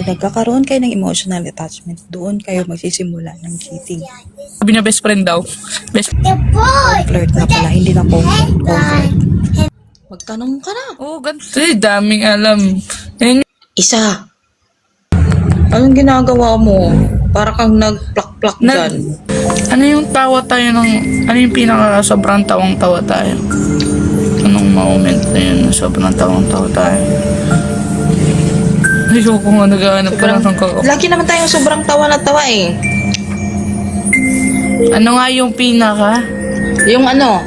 Pag nagkakaroon kayo ng emotional attachment, doon kayo magsisimula ng cheating. Sabi niya best friend daw. Best Flirt na pala, hindi na covert. Magtanong ka na. Oh, ganito eh. Daming alam. Yan Isa. Anong ginagawa mo? Para kang nagplak-plak dyan. Ano yung tawa tayo ng... Ano yung pinaka sobrang tawang-tawa tayo? Anong moment na yun? Sobrang tawang-tawa tayo. Ayoko nga naghahanap ka lang ng kakaw. Lagi naman tayong sobrang tawa na tawa eh. Ano nga yung pinaka? Yung ano?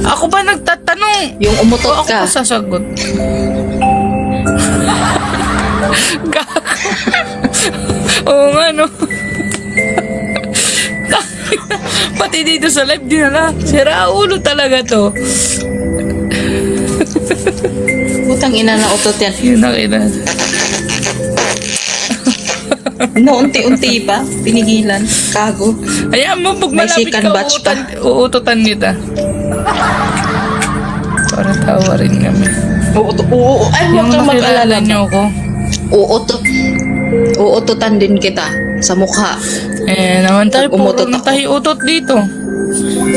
Ako ba nagtatanong? Yung umutot O ako ka. pa sasagot? Oo nga no. Pati dito sa live dinala. Sira ulo talaga to. Putang ina na utot yan. Yun ang ina. No, unti-unti pa. Pinigilan. Kago. Ayan mo, pag May malapit second ka, batch pa. uututan kita. Para tawa rin kami. Oo. Ay, huwag Yung kang mag-alala. nakilala niyo ko. Uututan din kita sa mukha. Eh, naman tayo, puro Umutot na ako. tayo utot dito.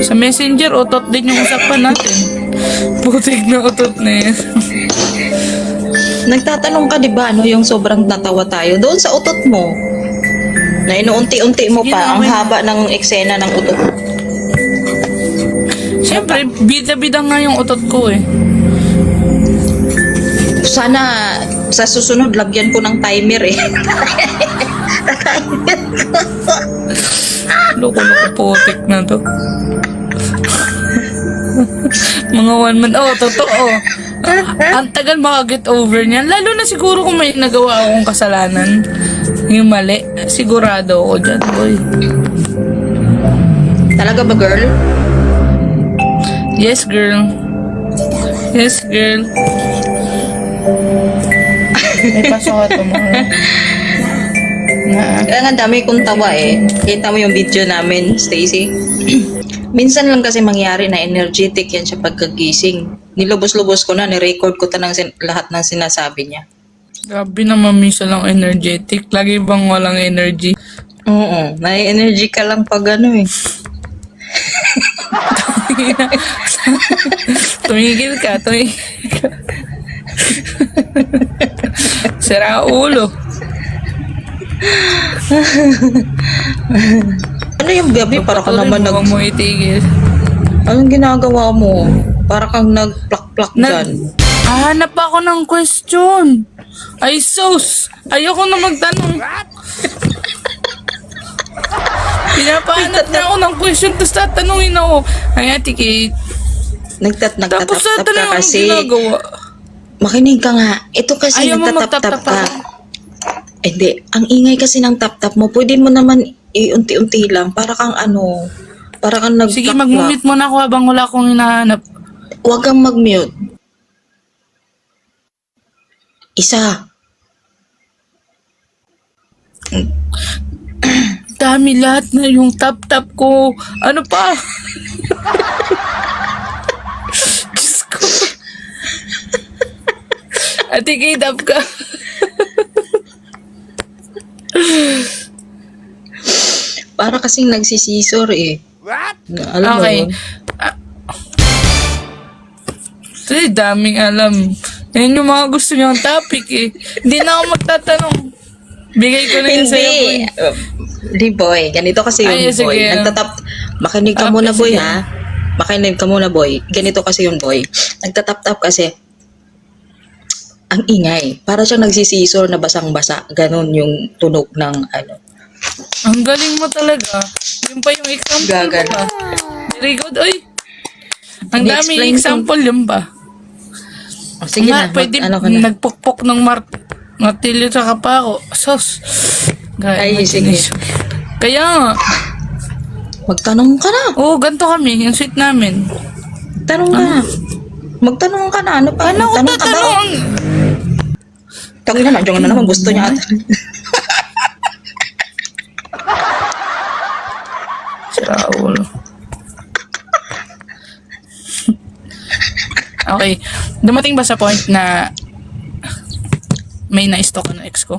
Sa messenger, utot din yung usapan natin. Putik na utot na yan. Nagtatanong ka, di ba, ano yung sobrang natawa tayo? Doon sa utot mo. Na inuunti-unti mo Sige pa. na, Ang okay. haba ng eksena ng utot. Siyempre, bida-bida nga yung utot ko eh. Sana sa susunod, lagyan ko ng timer eh. Loko-loko putik na to. Mga 1 month. Oh, totoo. Ang tagal makaget over niyan. Lalo na siguro kung may nagawa akong kasalanan. Yung mali. Sigurado ako dyan, boy. Talaga ba, girl? Yes, girl. Yes, girl. May pasok ka tomorrow. Kaya nga dami kong tawa eh. Kita mo yung video namin, Stacy. Minsan lang kasi mangyari na energetic yan siya pagkagising. Nilubos-lubos ko na, nirecord ko lahat ng sinasabi niya. Grabe naman minsan lang energetic. Lagi bang walang energy? Oo, may energy ka lang pag ano eh. Tumigil ka. Sira ulo. Ano yung gabi? Para ka naman Huwag mo itigil. Anong ginagawa mo? Para kang nagplak-plak dyan. Hanap ako ng question. Ay sus. Ayoko na magtanong. Pinapahanap na ako ng question tapos tatanungin ako. Ay ate Kate. Tapos Nagtatap-tap ka tatanungin ang kasi. ginagawa. Makinig ka nga. Ito kasi Ayaw mo nagtatap-tap magtap-tap ka. ako. Hindi. Ang ingay kasi ng tap-tap mo. Pwede mo naman iunti-unti lang. Para kang ano. Para kang nagplak-plak. Sige, mag-mute muna ako habang wala akong hinahanap. Huwag kang mag-mute. Isa. Dami lahat na yung tap-tap ko. Ano pa? Diyos ko. Ate Kate, tap ka. Para kasing nagsisisor eh. What? Alam mo Okay. yun? Ito daming alam. Yan yung mga gusto niyong topic eh. Hindi na ako magtatanong. Bigay ko na yun sa'yo. boy. Hindi boy. Ganito kasi yung Ay, sige. boy. Makinig ka Ah, muna boy sige. ha. Makinig ka muna boy. Ganito kasi yung boy. Nagtatap-tap kasi. Ang ingay. Para siyang nagsisisor na basang-basa. Ganon yung tunog ng ano. Ang galing mo talaga. Yung pa yung example Gagal. mo pa. Very good. Oy. Ang Ini-explain daming ko. example yun ba? Oh, sige na. Pwede Ano ka na? nagpukpok ng martilyo sa kapako. Sos. Ay, sige. Kaya nga. Magtanong ka na. Oo, ganito kami. Yung sweet namin. Tanong ka na. Magtanong ka na. Ano pa? Ano ko Magtanong ka ba? tatanong? Tangina na. Diyan na naman. Gusto niya ata. Sira ulo. Okay. Dumating ba sa point na may na-stalk ng ex ko.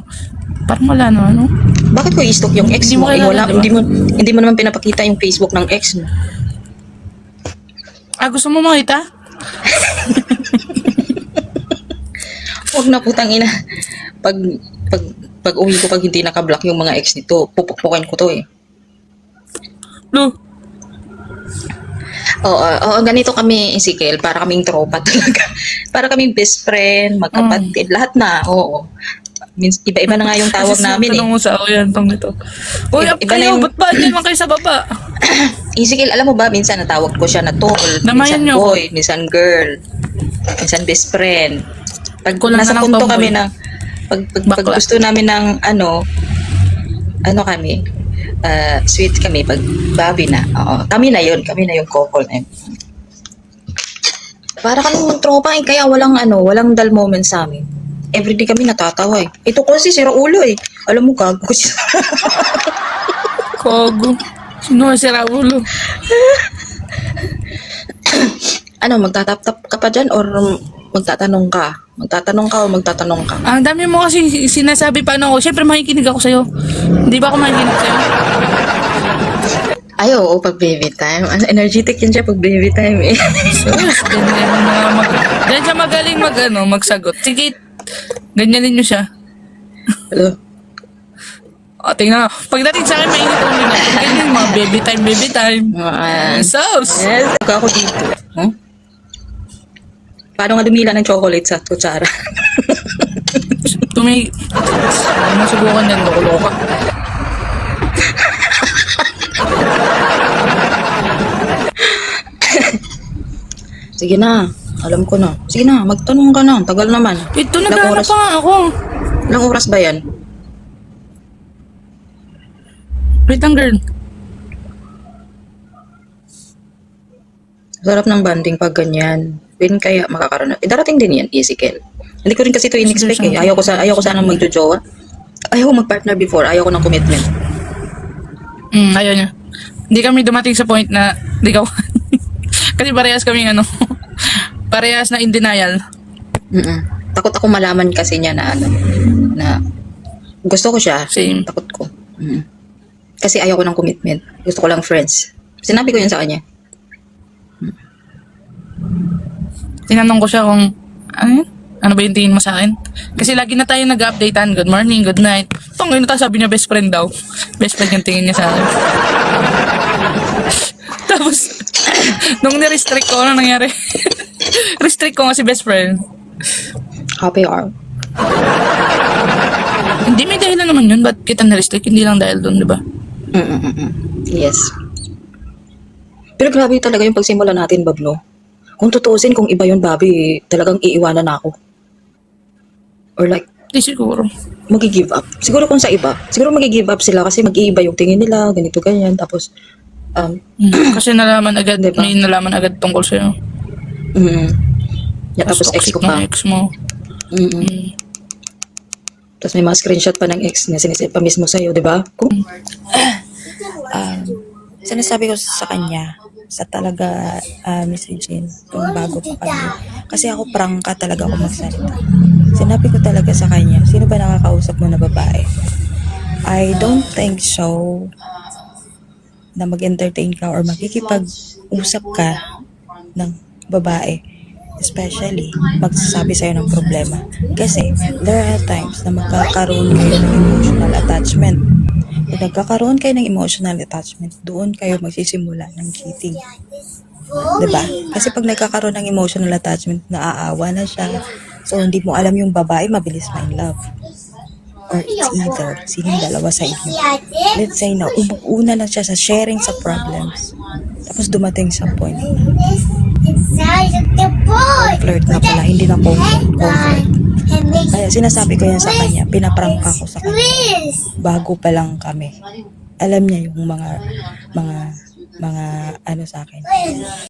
Parang wala na, ano? Bakit ko i-stalk yung ex Hindi mo mo? Eh, kailangan, wala, diba? hindi mo naman pinapakita yung Facebook ng ex mo. Gusto mo makita? Huwag na putang ina. Pag, pag, pag uwi ko, pag hindi nakablock yung mga ex nito, pupukpukin ko to eh. Lo, Oo, ganito kami, Ezekiel. Para kaming tropa talaga. Para kaming best friend, magkapatid, lahat na. Oo. Iba-iba na nga yung tawag namin eh. Tanong mo sa ako yan, tong ito. Uy, Iba na kayo, yung- ba't ba dyan lang kayo sa baba? Ezekiel, alam mo ba, minsan natawag ko siya na tol, Namayan minsan niyo ako. boy, minsan girl, minsan best friend. Pag Kulang nasa na ng punto tomboy. kami ng, pag Bakla. gusto namin ng ano kami, sweet kami, pag babi na, oo, kami na yung couple na yun. Para kami magtropa eh, kaya walang dull moment sa amin. Everyday kami natatawa eh. Ito kasi sira ulo eh. Alam mo gago kasi. Kogo. Sino si Raulo? Magtatap-tap ka pa dyan or magtatanong ka? Magtatanong ka o magtatanong ka? Ang dami mo kasi sinasabi paano ako. Siyempre makikinig ako sa'yo. Hindi ba ako makikinig sa'yo? Ay, oo, pag baby time. Energetic yun siya pag baby time eh. Diyan siya magaling magsagot. Sige, ganyanin nyo siya. Hello? O, tingnan. Pagdating sa akin, mainit ulo na. Ganyan, mga baby time. Sauce! Yes, ako dito. Huh? Paano nga dumila ng chocolate sa kutsara? Masubukan yan, loko-loka. Sige na, alam ko na. Sige na, magtanong ka na. Tagal naman. Ito, Ilang naghahanap oras? pa nga ako. Ilang oras ba yan? Wait lang, girl. Sarap ng banding pag ganyan. When kaya makakaroon na. Darating din yan, Ezekiel. Hindi ko rin kasi ito in-expect eh. Ayaw ko sana magjojowa. Ayaw ko mag-partner before. Ayaw ko ng commitment. Ayaw niya. Hindi kami dumating sa point na ligaw. Kasi parehas kami parehas na in denial. Takot ako malaman kasi niya na na gusto ko siya. Same. Takot ko. Kasi ayaw ko ng commitment. Gusto ko lang friends. Sinabi ko yun sa kanya. Tinanong ko siya kung ano ba yung tingin mo sa akin? Kasi lagi na tayo nag-updatean. Good morning, good night. Tungin na sabi niya best friend daw. Best friend yung tingin niya sa akin. Tapos, nung ni-restrict ko, ano nangyari? Restrict ko nga si best friend. Happy hour. Hindi may dahilan naman yun. Ba't kita na-restrict? Hindi lang dahil doon, di ba? Yes. Pero grabe talaga yung pagsimula natin, Bablo. Kung tutuusin, kung iba yun, Bobby, talagang iiwanan na ako. Or like, Di siguro. mag-give up. Siguro kung sa iba, siguro mag-give up sila kasi mag-iiba yung tingin nila, ganito, ganyan. Tapos, Kasi nalaman agad, Diba? may nalaman agad tungkol sa'yo. tapos ex toxic ko pa. ng ex mo. Tapos may mga screenshot pa ng ex niya, sinisip pa mismo sa'yo, di ba? Sinasabi ko sa kanya, sa talaga Miss Regine, kung bago pa kami. Kasi ako prangka talaga ako magsalita. Sinabi ko talaga sa kanya, sino ba nakakausap mo na babae? I don't think so na mag-entertain ka or makikipag-usap ka ng babae. Especially, magsasabi sa'yo ng problema. Kasi, there are times na magkakaroon kayo ng emotional attachment. Kung nagkakaroon kayo ng emotional attachment, doon kayo magsisimula ng cheating. Diba? Kasi pag nagkakaroon ng emotional attachment, naaawa na siya. So, hindi mo alam yung babae, mabilis ma-in love. Or it's either, sinong dalawa sa inyo. Let's say na, una lang siya sa sharing sa problems. Tapos dumating sa point. Flirt na pala, hindi na comfort. Kaya sinasabi ko yan sa kanya, pinaprangka ko sa kanya. Bago pa lang kami. Alam niya yung mga ano sa akin.